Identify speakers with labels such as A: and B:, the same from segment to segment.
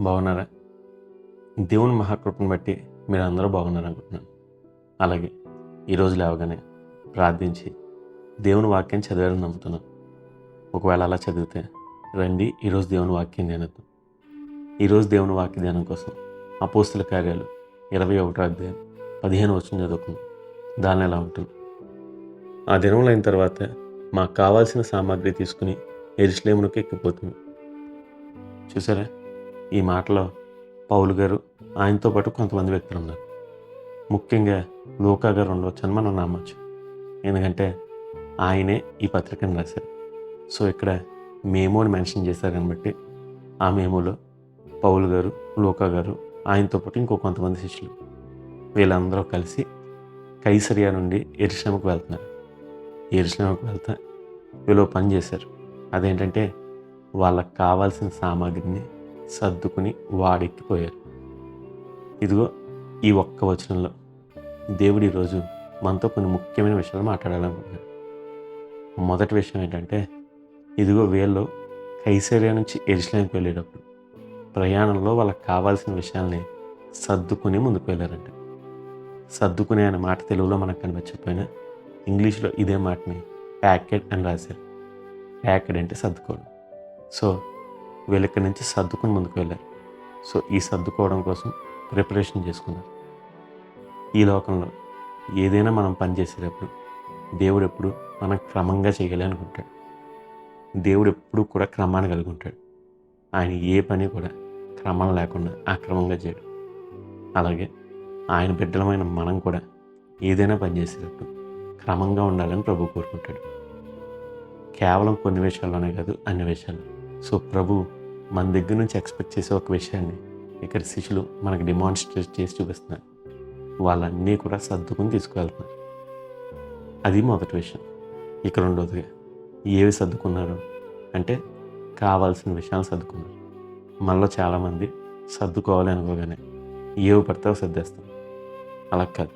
A: బాగున్నారా? దేవుని మహాకృపను బట్టి మీరందరూ బాగున్నారనుకుంటున్నాను. అలాగే ఈరోజు లేవగానే ప్రార్థించి దేవుని వాక్యం చదివారని నమ్ముతున్నాను. ఒకవేళ అలా చదివితే రండి ఈరోజు దేవుని వాక్యం ధ్యానిద్దాం. ఈరోజు దేవుని వాక్య ధ్యానం కోసం అపోస్తుల కార్యాలు 21వ అధ్యాయం 15వ వచనం చదువుకుందాం. దానిలో ఎలా ఉంటుంది? ఆ దినములు అయిన తర్వాత మాకు కావాల్సిన సామాగ్రి తీసుకుని యెరూషలేమునకు ఎక్కిపోతుంది. చూసారా, ఈ మాటలో పౌలు గారు ఆయనతో పాటు కొంతమంది వ్యక్తులు ఉన్నారు. ముఖ్యంగా లూకా గారు ఉండవచ్చని మనం నమ్మచ్చు. ఎందుకంటే ఆయనే ఈ పత్రికను రాశారు. సో ఇక్కడ మేము అని మెన్షన్ చేశారు కాబట్టి ఆ మేములో పౌలు గారు, లూకా గారు, ఆయనతో పాటు ఇంకో కొంతమంది శిష్యులు వీళ్ళందరూ కలిసి కైసరియా నుండి యెరూషలేముకు వెళ్తున్నారు. యెరూషలేముకు వెళ్తా వీళ్ళు పని చేశారు. అదేంటంటే వాళ్ళకి కావాల్సిన సామాగ్రిని సర్దుకుని వాడెక్కిపోయారు. ఇదిగో ఈ ఒక్క వచనంలో దేవుడు ఈరోజు మనతో కొన్ని ముఖ్యమైన విషయాలు మాట్లాడాలనుకుంటున్నాడు. మొదటి విషయం ఏంటంటే, ఇదిగో వీళ్ళు కైసరియా నుంచి యెరూషలేముకి వెళ్ళేటప్పుడు ప్రయాణంలో వాళ్ళకి కావాల్సిన విషయాల్ని సర్దుకుని ముందుకు వెళ్ళారంట. సర్దుకునే అనే మాట తెలుగులో మనకు కనిపించకపోయినా ఇంగ్లీష్లో ఇదే మాటని ప్యాకెడ్ అని రాశారు. ప్యాకెడ్ అంటే సర్దుకోవడం. సో వీళ్ళు ఇక్కడి నుంచి సర్దుకుని ముందుకు వెళ్ళారు. సో ఈ సర్దుకోవడం కోసం ప్రిపరేషన్ చేసుకున్నారు. ఈ లోకంలో ఏదైనా మనం పని చేసేటప్పుడు దేవుడు ఎప్పుడు మనం క్రమంగా చేయాలి అనుకుంటాడు. దేవుడు ఎప్పుడు కూడా క్రమాన్ని కలిగి ఉంటాడు. ఆయన ఏ పని కూడా క్రమం లేకుండా అక్రమంగా చేయడు. అలాగే ఆయన బిడ్డలమైన మనం కూడా ఏదైనా పని చేసేటప్పుడు క్రమంగా ఉండాలని ప్రభు కోరుకుంటాడు. కేవలం కొన్ని విషయాల్లోనే కాదు, అన్ని విషయాలు. సో ప్రభు మన దగ్గర నుంచి ఎక్స్పెక్ట్ చేసే ఒక విషయాన్ని ఇక్కడ శిష్యులు మనకు డెమాన్స్ట్రేట్ చేసి చూపిస్తున్నారు. వాళ్ళన్నీ కూడా సర్దుకుని తీసుకువెళ్తున్నారు. అది మొదటి విషయం. ఇక రెండోదిగా ఏవి సర్దుకున్నారు అంటే కావాల్సిన విషయాలు సర్దుకున్నారు. మనలో చాలామంది సర్దుకోవాలి అనుకోగానే ఏవి పడితే సర్దేస్తాం. అలా కాదు.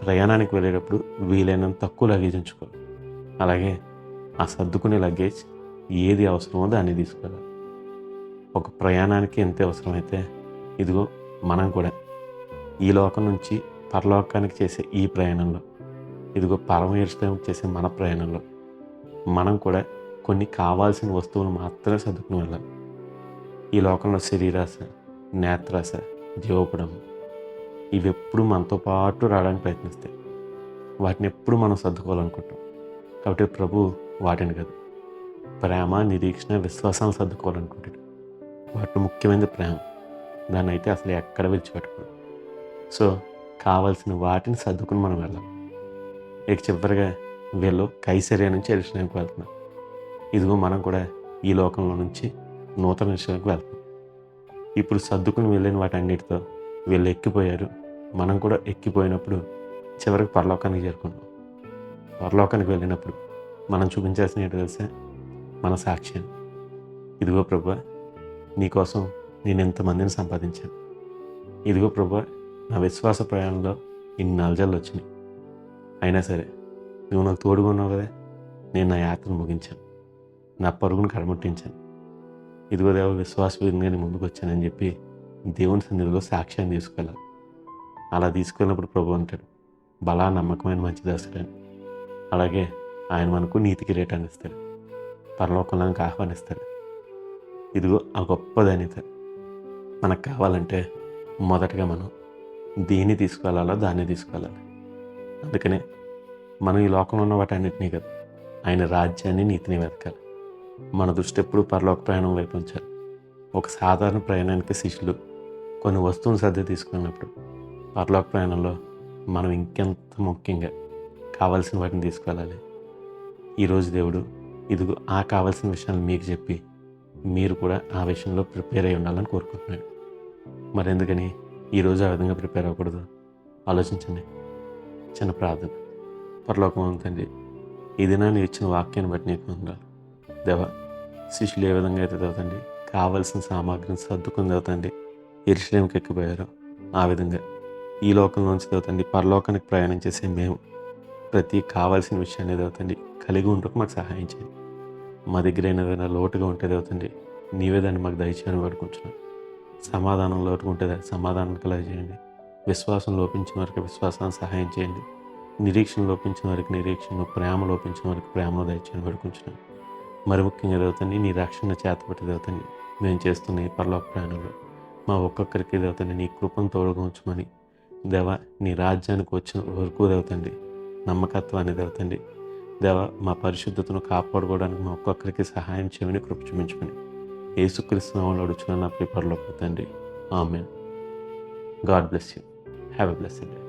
A: ప్రయాణానికి వెళ్ళేటప్పుడు వీలైనంత తక్కువ లగేజ్ ఉంచుకోవాలి. అలాగే ఆ సర్దుకునే లగేజ్ ఏది అవసరమో దాన్ని తీసుకెళ్ళాలి. ఒక ప్రయాణానికి ఎంత అవసరమైతే ఇదిగో మనం కూడా ఈ లోకం నుంచి పరలోకానికి చేసే ఈ ప్రయాణంలో, ఇదిగో పరమేశ్వరానికి చేసే మన ప్రయాణంలో మనం కూడా కొన్ని కావాల్సిన వస్తువులు మాత్రమే సర్దుకుని వెళ్ళాలి. ఈ లోకంలో శరీరాశ, నేత్రాశ, జీవపడం ఇవి ఎప్పుడు మనతో పాటు రావడానికి ప్రయత్నిస్తాయి. వాటిని ఎప్పుడు మనం సర్దుకోవాలనుకుంటాం. కాబట్టి ప్రభు వాటిని కాదు, ప్రేమ, నిరీక్షణ, విశ్వాసాన్ని సర్దుకోవాలనుకుంటాడు. వాటిలో ముఖ్యమైనది ప్రేమ. దాన్ని అయితే అసలు ఎక్కడ విడిచిపెట్టకూడదు. సో కావాల్సిన వాటిని సర్దుకుని మనం వెళ్ళాలి. ఇక చివరిగా వీళ్ళు కైసరియా నుంచి యెరూషలేముకి వెళ్తున్నాం. ఇదిగో మనం కూడా ఈ లోకంలో నుంచి నూతన విషయాలకు వెళ్తాం. ఇప్పుడు సర్దుకుని వెళ్ళిన వాటన్నిటితో వీళ్ళు ఎక్కిపోయారు. మనం కూడా ఎక్కిపోయినప్పుడు చివరికి పరలోకానికి చేరుకున్నాం. పరలోకానికి వెళ్ళినప్పుడు మనం చూపించాల్సిన ఏంటో తెలుసా? మన సాక్ష్యం. ఇదిగో ప్రభువా, నీకోసం నేను ఎంతమందిని సంపాదించాను. ఇదిగో ప్రభువా, నా విశ్వాస ప్రయాణంలో ఇన్ని అలజడులు వచ్చినాయి. అయినా సరే నువ్వు నాకు తోడుగా ఉన్నావు కదా, నేను నా యాత్రను ముగించాను, నా పరుగును కడముట్టించాను. ఇదిగో దేవ, విశ్వాస విధంగా ముందుకు వచ్చానని చెప్పి దేవుని సన్నిధిలో సాక్ష్యాన్ని తీసుకెళ్ళాలి. అలా తీసుకెళ్ళినప్పుడు ప్రభు అంటాడు, బలా నమ్మకమైన మంచి దాసుడని. అలాగే ఆయన మనకు నీతి కిరీటాన్ని ఇస్తాడు, పరలోకంలోకి ఆహ్వానిస్తాడు. ఇదిగో ఆ గొప్ప ధన్యత మనకు కావాలంటే మొదటగా మనం దేన్ని తీసుకువెళ్ళాలో దాన్ని తీసుకువెళ్ళాలి. అందుకనే మనం ఈ లోకంలో ఉన్న వాటన్నిటినీ కదా, ఆయన రాజ్యాన్ని, నీతిని వెతకాలి. మన దృష్టి ఎప్పుడు పరలోక ప్రయాణం వైపు ఉంచాలి. ఒక సాధారణ ప్రయాణానికి శిష్యులు కొన్ని వస్తువులు సర్ది తీసుకున్నప్పుడు పరలోక ప్రయాణంలో మనం ఇంకెంత ముఖ్యంగా కావాల్సిన వాటిని తీసుకువెళ్ళాలి. ఈరోజు దేవుడు ఇదిగో ఆ కావాల్సిన విషయాలు మీకు చెప్పి మీరు కూడా ఆ విషయంలో ప్రిపేర్ అయి ఉండాలని కోరుకుంటున్నాడు. మరి ఎందుకని ఈరోజు ఆ విధంగా ప్రిపేర్ అవ్వకూడదు? ఆలోచించండి. చిన్న ప్రార్థన. పరలోకం తండ్రి, ఈ దినాన్ని ఇచ్చిన వాక్యాన్ని బట్టి నీకు ఉండాలి దేవా. శిష్యులు ఏ విధంగా అయితే చదువుతండి కావాల్సిన సామాగ్రిని సర్దుకుని చదువుతండి యెరూషలేముకి ఎక్కిపోయారో, ఆ విధంగా ఈ లోకంలోంచి చదువుతండి పరలోకానికి ప్రయాణం చేసే మేము ప్రతి కావాల్సిన విషయాన్ని చదువుతండి కలిగి ఉండకు మాకు సహాయం చేయండి. మా దగ్గర ఏదైనా లోటుగా ఉంటే చదువుతండి నీవే దాన్ని మాకు దయచేయని పడుకుంటున్నాను. సమాధానం లోటుకుంటే సమాధానం కలగజేయండి. విశ్వాసం లోపించిన వారికి విశ్వాసాన్ని సహాయం చేయండి. నిరీక్షణ లోపించిన వారికి నిరీక్షణ, ప్రేమ లోపించిన వారికి ప్రేమను దయచేయండి వేడుకుంటున్నాను. మరి ముఖ్యంగా దేవతండి, నీ రక్షణ చేతపట్టి దేవతండి, మేము చేస్తున్న ఈ పరలోక ప్రయాణంలో మా ఒక్కొక్కరికి దేవతండి నీ కృపను తోడుగా ఉంచమని, దేవ నీ రాజ్యానికి వచ్చిన వరకు దేవతండి నమ్మకత్వాన్ని దేవతండి, దేవ మా పరిశుద్ధతను కాపాడుకోవడానికి మా ఒక్కొక్కరికి సహాయం చేయమని కృప చూపించమని యేసుక్రీస్తు నామములో అడుగుచున్నాను నా ప్రియ పరలోక తండ్రి. Amen. God bless you. Have a blessed day.